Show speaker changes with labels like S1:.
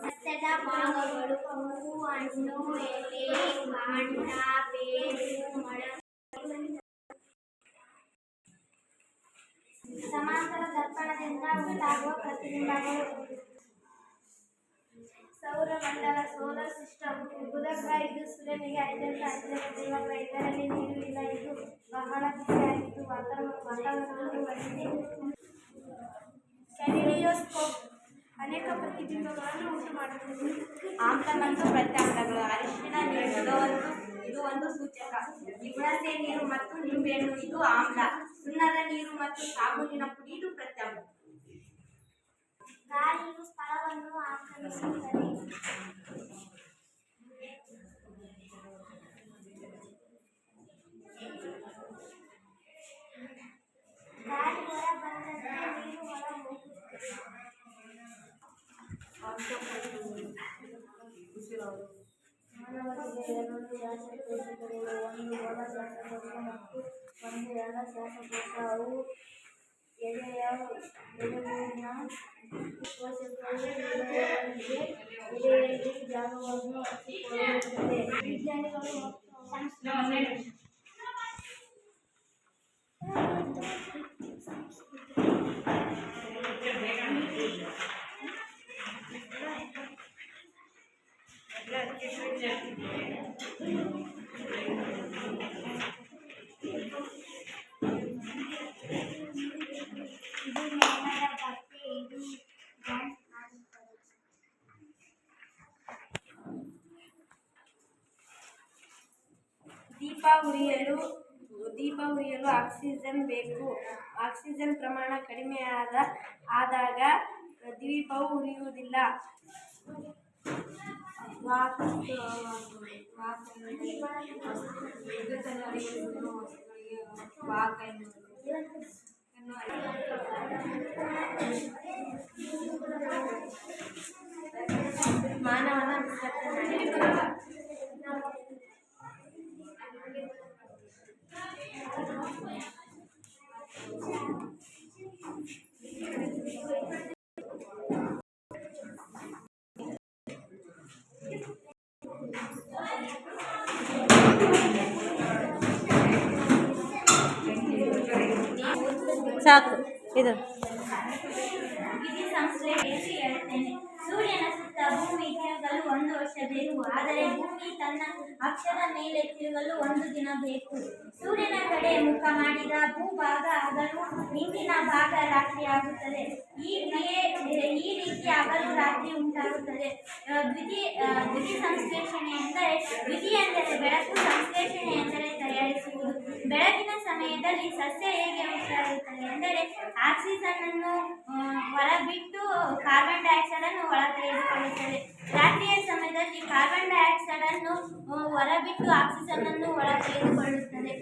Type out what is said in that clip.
S1: ಸಸ್ಯದ ಭಾಗಗಳು ಹೂವು, ಹಣ್ಣು, ಎಲೆ, ಕಾಂಡ, ಬೇರು, ಮೊಳಕೆ. ಸಮಾಂತರ ದರ್ಪಣದಿಂದ ಉಂಟಾಗುವ ಪ್ರತಿಬಿಂಬಗಳು. ಸೌರಮಂಡಲ ಸೋಲಾರ್ ಸಿಸ್ಟಮ್. ಬುಧ ಗ್ರಹ ಇದು ಸೂರ್ಯನಿಗೆ ಅತ್ಯಂತ ಹತ್ತಿರ ಗ್ರಹ. ಇದರಲ್ಲಿ ನೀರು ಇಲ್ಲ. ಇದು ಬಹಳ ಬಿಸಿಯಾಗಿದ್ದು ವಾತಾವರಣವನ್ನು ಹೊಂದಿದೆ. ಕ್ಯಾಲಿಡಿಯೋಸ್ಕೋಪ್ ಅನೇಕ ಪ್ರತಿಬಿಂಬಗಳನ್ನು ಉಂಟು ಮಾಡುತ್ತದೆ.
S2: ಆಮ್ಲ ಮತ್ತು ಪ್ರತ್ಯಾಮ್ಲಗಳು. ಅರಿಶಿನ ಇದು ಒಂದು ಸೂಚಕ. ಹುಣಸೆ ನೀರು ಮತ್ತು ನಿಂಬೆಹಣ್ಣು ಇದು ಆಮ್ಲ. ಸುಣ್ಣದ ನೀರು ಮತ್ತು ಸಾಬೂನಿನ ಪುಡಿ ಇದು ಪ್ರತ್ಯಾಮ್ಲ.
S1: ಗಾಳಿಯು ಸ್ಥಳವನ್ನು ಆಕ್ರಮಿಸುತ್ತದೆ. ಗಾಳಿ ಹೊರ ಬಂದಂತೆ ನೀರು ಹೊರ ಹೋಗುತ್ತದೆ. ಮಾನವನಿಗೆ 2 ಶ್ವಾಸಕೋಶಗಳಿವೆ, ಒಂದು ಒಳ ಶ್ವಾಸಕೋಶ ಮತ್ತು ಒಂದು ಎಡ ಶ್ವಾಸಕೋಶ. ಅವು ಎದೆಗೂಡಿನ ಕೋಶಗಳು. ಎದೆಯಲ್ಲಿ ಜಾಗವನ್ನು ಹಂಚಿಕೊಳ್ಳುತ್ತದೆ. ವಿಜ್ಞಾನಿಗಳು ಮತ್ತು ಸಂಸ್ಕೃತಿ.
S2: ದೀಪ ಉರಿಯಲು ಆಕ್ಸಿಜನ್ ಬೇಕು. ಆಕ್ಸಿಜನ್ ಪ್ರಮಾಣ ಕಡಿಮೆ ಆದಾಗ ದೀಪವು ಉರಿಯುವುದಿಲ್ಲ. ಮಾನವನ ವಿಸರ್ಜನೆ.
S3: ಸಾಕು ಇದು.
S1: ವಿಧಿ ಸಂಶ್ಲೇಷಣೆ ಹೇಳುತ್ತೇನೆ. ಸೂರ್ಯನ ಸುತ್ತ ಭೂಮಿ ತಿರುಗಲು 1 ವರ್ಷ ಬೇಕು. ಆದರೆ ಭೂಮಿ ತನ್ನ ಅಕ್ಷದ ಮೇಲೆ ತಿರುಗಲು 1 ದಿನ ಬೇಕು. ಸೂರ್ಯನ ಕಡೆ ಮುಖ ಮಾಡಿದ ಭೂಭಾಗ ಹಗಲು, ಹಿಂದಿನ ಭಾಗ ರಾತ್ರಿ ಆಗುತ್ತದೆ. ಈ ರೀತಿ ಹಗಲು ರಾತ್ರಿ ಉಂಟಾಗುತ್ತದೆ. ದ್ಯುತಿ ಸಂಶ್ಲೇಷಣೆ ಎಂದರೆ ವಿಧಿ ಎಂದರೆ ಬೆಳಕು, ಸಂಶ್ಲೇಷಣೆ ಎಂದರೆ ತಯಾರಿಸುವುದು. ಬೆಳಗಿನ ಸಮಯದಲ್ಲಿ ಸಸ್ಯ ಹೇಗೆ ಉಂಟಾಗುತ್ತದೆ ಎಂದರೆ ಆಕ್ಸಿಜನ್ ಅನ್ನು ಹೊರಬಿಟ್ಟು ಕಾರ್ಬನ್ ಡೈಆಕ್ಸೈಡ್ ಅನ್ನು ಒಳ ತೆಗೆದುಕೊಳ್ಳುತ್ತದೆ. ರಾತ್ರಿಯ ಸಮಯದಲ್ಲಿ ಕಾರ್ಬನ್ ಡೈಆಕ್ಸೈಡ್ ಅನ್ನು ಹೊರಬಿಟ್ಟು ಆಕ್ಸಿಜನ್ ಅನ್ನು ಒಳ ತೆಗೆದುಕೊಳ್ಳುತ್ತದೆ.